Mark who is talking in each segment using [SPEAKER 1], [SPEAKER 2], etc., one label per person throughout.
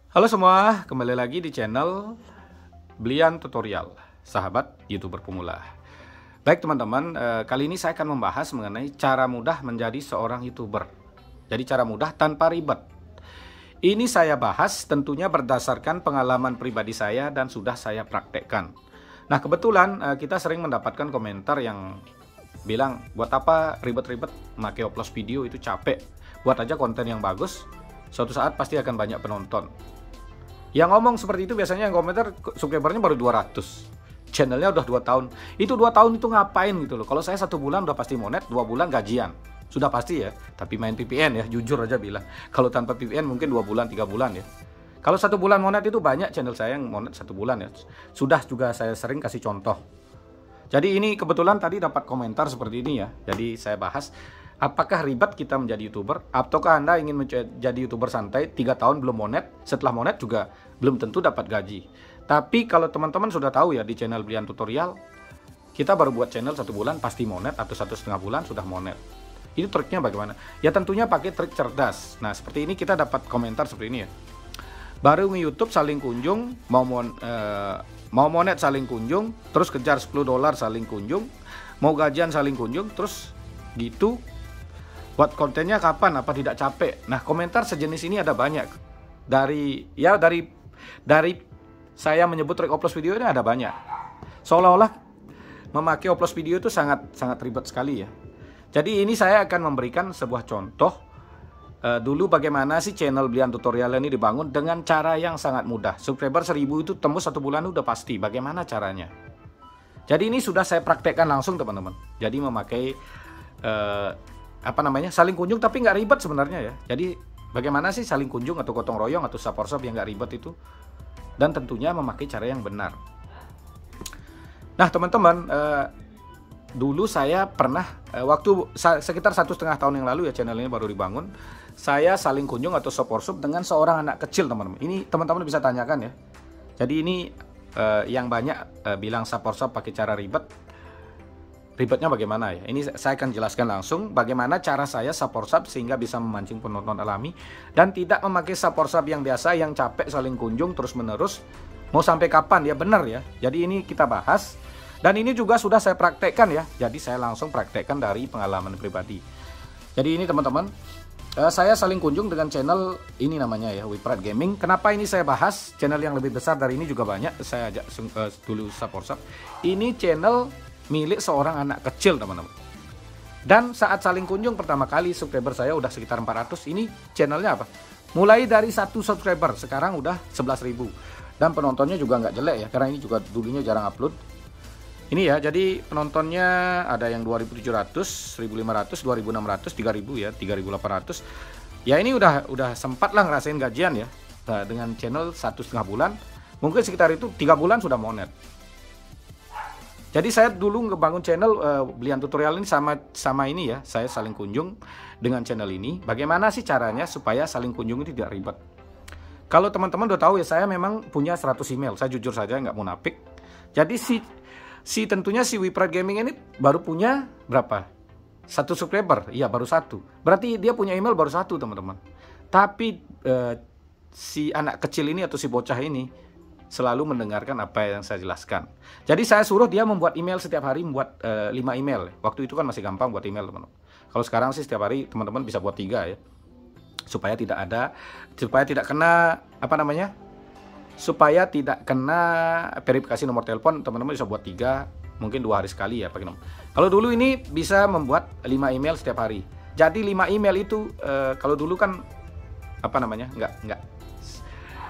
[SPEAKER 1] Halo semua, kembali lagi di channel Blian Tutorial, sahabat YouTuber pemula. Baik teman-teman, kali ini saya akan membahas mengenai cara mudah menjadi seorang YouTuber. Jadi cara mudah tanpa ribet. Ini saya bahas tentunya berdasarkan pengalaman pribadi saya dan sudah saya praktekkan. Nah kebetulan kita sering mendapatkan komentar yang bilang, buat apa ribet-ribet pakai upload video, itu capek. Buat aja konten yang bagus, suatu saat pasti akan banyak penonton. Yang ngomong seperti itu biasanya yang komentar subscribernya baru 200, channelnya udah 2 tahun. Itu 2 tahun itu ngapain gitu loh. Kalau saya 1 bulan udah pasti monet, 2 bulan gajian, sudah pasti ya. Tapi main VPN ya, jujur aja bilang, kalau tanpa VPN mungkin 2 bulan 3 bulan ya. Kalau 1 bulan monet itu banyak channel saya yang monet 1 bulan ya. Sudah juga saya sering kasih contoh. Jadi ini kebetulan tadi dapat komentar seperti ini ya. Jadi saya bahas, apakah ribet kita menjadi YouTuber? Ataukah Anda ingin menjadi YouTuber santai 3 tahun belum monet, setelah monet juga belum tentu dapat gaji. Tapi kalau teman-teman sudah tahu ya, di channel Blian Tutorial, kita baru buat channel 1 bulan pasti monet, atau 1,5 bulan sudah monet. Itu triknya bagaimana? Ya tentunya pakai trik cerdas. Nah seperti ini kita dapat komentar seperti ini ya. Baru nge-YouTube saling kunjung, mau monet saling kunjung, terus kejar $10 saling kunjung, mau gajian saling kunjung, terus gitu. Buat kontennya kapan? Apa tidak capek? Nah komentar sejenis ini ada banyak. Dari saya menyebut trik upload video ini ada banyak. Seolah-olah memakai upload video itu sangat ribet sekali ya. Jadi ini saya akan memberikan sebuah contoh dulu bagaimana sih channel Blian Tutorial ini dibangun dengan cara yang sangat mudah. Subscriber 1000 itu tembus 1 bulan udah pasti. Bagaimana caranya? Jadi ini sudah saya praktekkan langsung teman-teman. Jadi memakai saling kunjung tapi nggak ribet sebenarnya ya. Jadi bagaimana sih saling kunjung atau gotong royong atau support shop yang nggak ribet itu, dan tentunya memakai cara yang benar. Nah teman-teman, dulu saya pernah waktu sekitar 1,5 tahun yang lalu ya, channel ini baru dibangun, saya saling kunjung atau support shop dengan seorang anak kecil teman-teman. Ini teman-teman bisa tanyakan ya. Jadi ini yang banyak bilang support shop pakai cara ribet. Ribetnya bagaimana ya? Ini saya akan jelaskan langsung bagaimana cara saya support sub sehingga bisa memancing penonton alami dan tidak memakai support sub yang biasa yang capek saling kunjung terus menerus. Mau sampai kapan ya, benar ya. Jadi ini kita bahas dan ini juga sudah saya praktekkan ya. Jadi saya langsung praktekkan dari pengalaman pribadi. Jadi ini teman-teman, saya saling kunjung dengan channel ini namanya ya, Wipride Gaming. Kenapa ini saya bahas? Channel yang lebih besar dari ini juga banyak. Saya ajak dulu support sub. Ini channel milik seorang anak kecil teman-teman. Dan saat saling kunjung pertama kali subscriber saya udah sekitar 400. Ini channelnya apa? Mulai dari 1 subscriber sekarang udah 11.000. Dan penontonnya juga nggak jelek ya, karena ini juga dulunya jarang upload. Ini ya, jadi penontonnya ada yang 2.700, 1.500, 2.600, 3.000 ya, 3.800. Ya ini udah sempat lah ngerasain gajian ya. Nah, dengan channel 1,5 bulan, mungkin sekitar itu 3 bulan sudah monet. Jadi saya dulu ngebangun channel Blian Tutorial ini sama ini ya, saya saling kunjung dengan channel ini. Bagaimana sih caranya supaya saling kunjung itu tidak ribet? Kalau teman-teman udah tahu ya, saya memang punya 100 email. Saya jujur saja nggak munafik. Jadi tentunya si Wipride Gaming ini baru punya berapa? 1 subscriber, iya baru 1. Berarti dia punya email baru 1 teman-teman. Tapi si anak kecil ini atau si bocah ini selalu mendengarkan apa yang saya jelaskan. Jadi saya suruh dia membuat email setiap hari, membuat 5 email. Waktu itu kan masih gampang buat email teman-teman. Kalau sekarang sih setiap hari teman-teman bisa buat 3 ya. Supaya tidak kena supaya tidak kena verifikasi nomor telepon, teman-teman bisa buat 3, mungkin 2 hari sekali ya pakai nomor. Kalau dulu ini bisa membuat 5 email setiap hari. Jadi 5 email itu kalau dulu kan nggak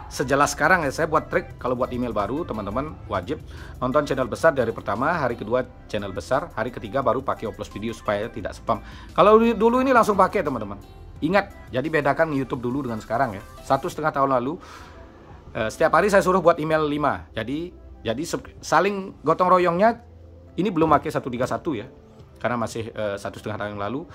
[SPEAKER 1] sejelas sekarang ya. Saya buat trik, kalau buat email baru teman-teman wajib nonton channel besar dari pertama, hari kedua channel besar, hari ketiga baru pakai upload video supaya tidak spam. Kalau dulu ini langsung pakai teman-teman. Ingat, jadi bedakan YouTube dulu dengan sekarang ya. 1,5 tahun lalu setiap hari saya suruh buat email 5. Jadi saling gotong royongnya ini belum pakai 131 ya. Karena masih 1,5 tahun yang lalu.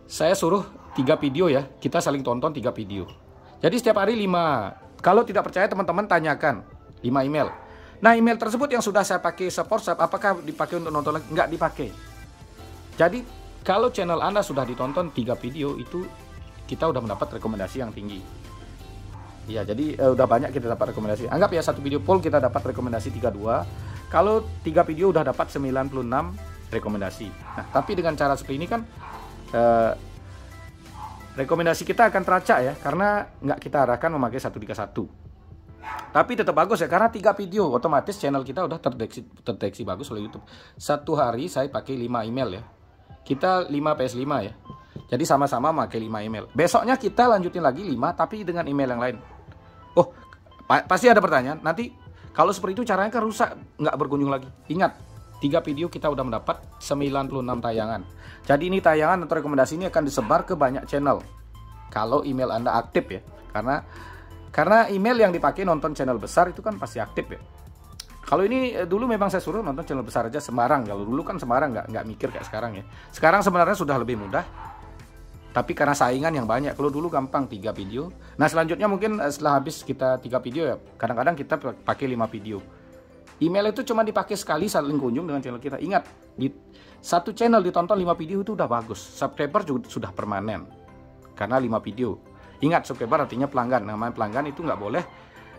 [SPEAKER 1] Saya suruh 3 video ya. Kita saling tonton 3 video. Jadi setiap hari 5. Kalau tidak percaya teman-teman tanyakan 5 email. Nah email tersebut yang sudah saya pakai support sub, apakah dipakai untuk nonton lagi? Nggak dipakai. Jadi kalau channel Anda sudah ditonton 3 video itu, kita udah mendapat rekomendasi yang tinggi. Ya, jadi udah banyak kita dapat rekomendasi. Anggap ya satu video poll kita dapat rekomendasi 32. Kalau 3 video udah dapat 96 rekomendasi. Nah, tapi dengan cara seperti ini kan rekomendasi kita akan teracak ya, karena nggak kita arahkan memakai 131. Tapi tetap bagus ya, karena 3 video otomatis channel kita udah terdeteksi bagus oleh YouTube. Satu hari saya pakai 5 email ya. Kita 5 PS5 ya. Jadi sama-sama pakai 5 email. Besoknya kita lanjutin lagi 5 tapi dengan email yang lain. Oh, pasti ada pertanyaan. Nanti kalau seperti itu caranya kan rusak, nggak berkunjung lagi. Ingat, 3 video kita udah mendapat 96 tayangan. Jadi ini tayangan atau rekomendasi ini akan disebar ke banyak channel. Kalau email Anda aktif ya. Karena email yang dipakai nonton channel besar itu kan pasti aktif ya. Kalau ini dulu memang saya suruh nonton channel besar aja sembarang. Kalau dulu kan sembarang, nggak mikir kayak sekarang ya. Sekarang sebenarnya sudah lebih mudah. Tapi karena saingan yang banyak, kalau dulu gampang 3 video. Nah selanjutnya mungkin setelah habis kita 3 video ya, kadang-kadang kita pakai 5 video. Email itu cuma dipakai sekali saling kunjung dengan channel kita. Ingat, di satu channel ditonton 5 video itu udah bagus. Subscriber juga sudah permanen, karena 5 video. Ingat, subscriber artinya pelanggan. Namanya pelanggan itu nggak boleh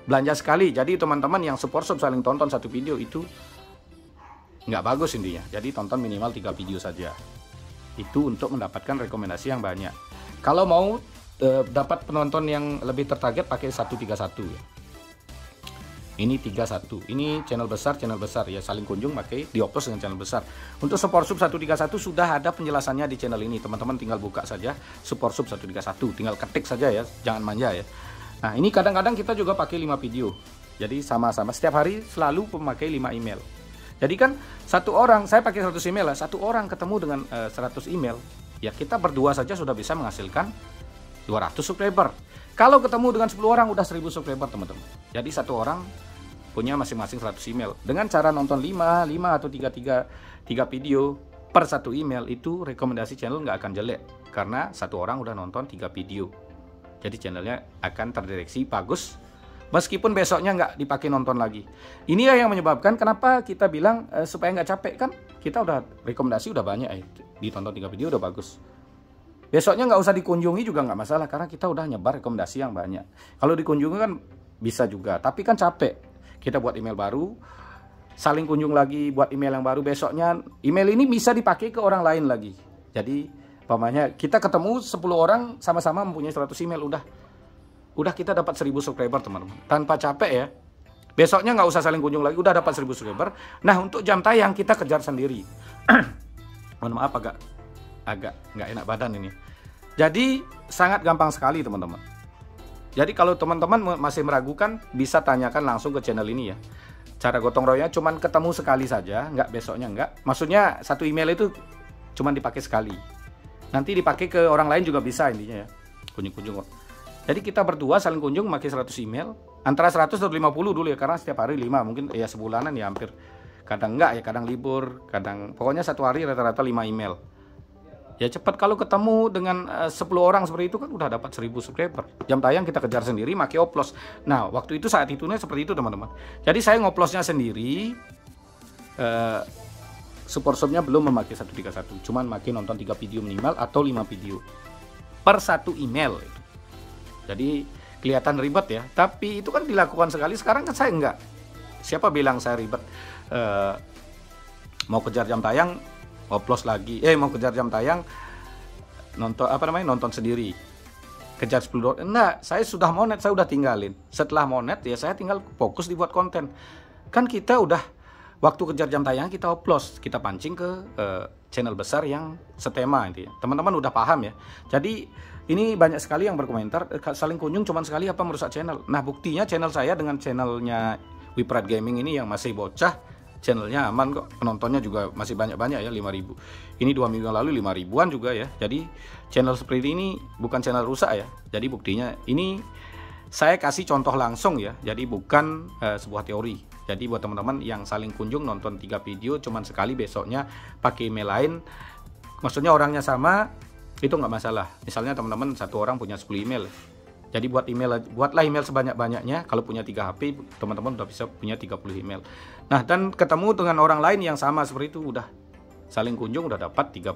[SPEAKER 1] belanja sekali. Jadi teman-teman yang support sub saling tonton satu video itu nggak bagus intinya. Jadi tonton minimal 3 video saja. Itu untuk mendapatkan rekomendasi yang banyak. Kalau mau dapat penonton yang lebih tertarget, pakai 131 ya. Ini 31. Ini channel besar ya, saling kunjung pakai dioplos dengan channel besar. Untuk support sub 131 sudah ada penjelasannya di channel ini. Teman-teman tinggal buka saja support sub 131, tinggal ketik saja ya, jangan manja ya. Nah, ini kadang-kadang kita juga pakai 5 video. Jadi sama-sama setiap hari selalu memakai 5 email. Jadi kan satu orang, saya pakai 100 email lah, satu orang ketemu dengan 100 email, ya kita berdua saja sudah bisa menghasilkan 200 subscriber. Kalau ketemu dengan 10 orang udah 1000 subscriber teman-teman. Jadi satu orang punya masing-masing 100 email. Dengan cara nonton 5 atau 3 video per satu email, itu rekomendasi channel nggak akan jelek. Karena satu orang udah nonton 3 video. Jadi channelnya akan terdeteksi bagus. Meskipun besoknya nggak dipakai nonton lagi. Ini yang menyebabkan kenapa kita bilang supaya nggak capek kan. Kita udah rekomendasi udah banyak ditonton 3 video udah bagus. Besoknya nggak usah dikunjungi juga nggak masalah. Karena kita udah nyebar rekomendasi yang banyak. Kalau dikunjungi kan bisa juga. Tapi kan capek. Kita buat email baru. Saling kunjung lagi buat email yang baru. Besoknya email ini bisa dipakai ke orang lain lagi. Jadi umpamanya kita ketemu 10 orang sama-sama mempunyai 100 email udah kita dapat 1000 subscriber teman-teman, tanpa capek ya. Besoknya nggak usah saling kunjung lagi, udah dapat 1000 subscriber. Nah untuk jam tayang kita kejar sendiri. Mohon maaf agak nggak enak badan ini. Jadi sangat gampang sekali teman-teman. Jadi kalau teman-teman masih meragukan, bisa tanyakan langsung ke channel ini ya. Cara gotong royongnya cuman ketemu sekali saja, nggak besoknya nggak. Maksudnya satu email itu cuman dipakai sekali. Nanti dipakai ke orang lain juga bisa intinya ya. Kunjung-kunjung kok. Jadi kita berdua saling kunjung memakai 100 email. Antara 100 atau 50 dulu ya, karena setiap hari 5, mungkin ya sebulanan ya hampir. Kadang enggak ya, kadang libur, pokoknya satu hari rata-rata 5 email. Ya cepat kalau ketemu dengan 10 orang seperti itu kan udah dapat 1000 subscriber. Jam tayang kita kejar sendiri, pakai oplos. Nah waktu itu saat itunya seperti itu teman-teman. Jadi saya ngoplosnya sendiri. Support subnya belum memakai 131, cuman makin nonton 3 video minimal atau 5 video per satu email. Jadi kelihatan ribet ya, tapi itu kan dilakukan sekali. Sekarang kan saya enggak. Siapa bilang saya ribet? Mau kejar jam tayang, oplos lagi. Mau kejar jam tayang, nonton sendiri. Kejar 10 dolar. Enggak, saya sudah monet, saya udah tinggalin. Setelah monet ya saya tinggal fokus dibuat konten. Kan kita udah waktu kejar jam tayang kita oplos, kita pancing ke channel besar yang setema intinya. Teman-teman udah paham ya. Jadi ini banyak sekali yang berkomentar, saling kunjung cuman sekali apa merusak channel. Nah buktinya channel saya dengan channelnya Wiprat Gaming ini yang masih bocah, channelnya aman kok. Penontonnya juga masih banyak-banyak ya, 5000. Ini 2 minggu lalu 5000-an juga ya. Jadi channel seperti ini bukan channel rusak ya. Jadi buktinya ini saya kasih contoh langsung ya. Jadi bukan sebuah teori. Jadi buat teman-teman yang saling kunjung nonton 3 video cuman sekali, besoknya pakai email lain, maksudnya orangnya sama, itu nggak masalah. Misalnya teman-teman satu orang punya 10 email, jadi buatlah email sebanyak-banyaknya. Kalau punya 3 HP, teman-teman udah bisa punya 30 email. Nah dan ketemu dengan orang lain yang sama seperti itu, udah saling kunjung udah dapat 30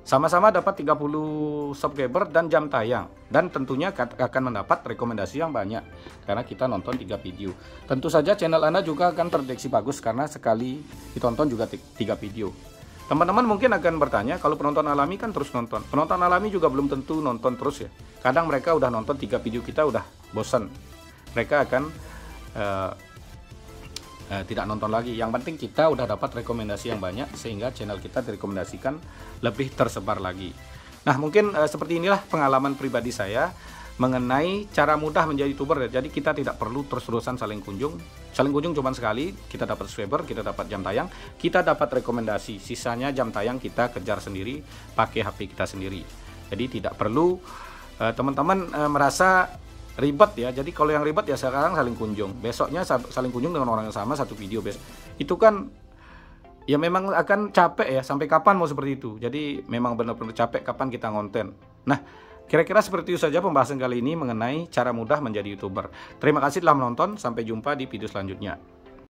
[SPEAKER 1] Sama-sama dapat 30 subscriber dan jam tayang. Dan tentunya akan mendapat rekomendasi yang banyak karena kita nonton 3 video. Tentu saja channel Anda juga akan terdeteksi bagus karena sekali ditonton juga 3 video. Teman-teman mungkin akan bertanya, kalau penonton alami kan terus nonton. Penonton alami juga belum tentu nonton terus ya. Kadang mereka udah nonton 3 video kita udah bosan. Mereka akan tidak nonton lagi. Yang penting kita udah dapat rekomendasi yang banyak sehingga channel kita direkomendasikan lebih tersebar lagi. Nah, mungkin seperti inilah pengalaman pribadi saya mengenai cara mudah menjadi YouTuber. Jadi kita tidak perlu terus-terusan saling kunjung. Saling kunjung cuma sekali, kita dapat subscriber, kita dapat jam tayang, kita dapat rekomendasi. Sisanya jam tayang kita kejar sendiri pakai HP kita sendiri. Jadi tidak perlu teman-teman merasa ribet ya. Jadi kalau yang ribet ya sekarang saling kunjung, besoknya saling kunjung dengan orang yang sama satu video itu kan ya memang akan capek ya. Sampai kapan mau seperti itu? Jadi memang benar-benar capek kapan kita ngonten. Nah, kira-kira seperti itu saja pembahasan kali ini mengenai cara mudah menjadi YouTuber. Terima kasih telah menonton, sampai jumpa di video selanjutnya.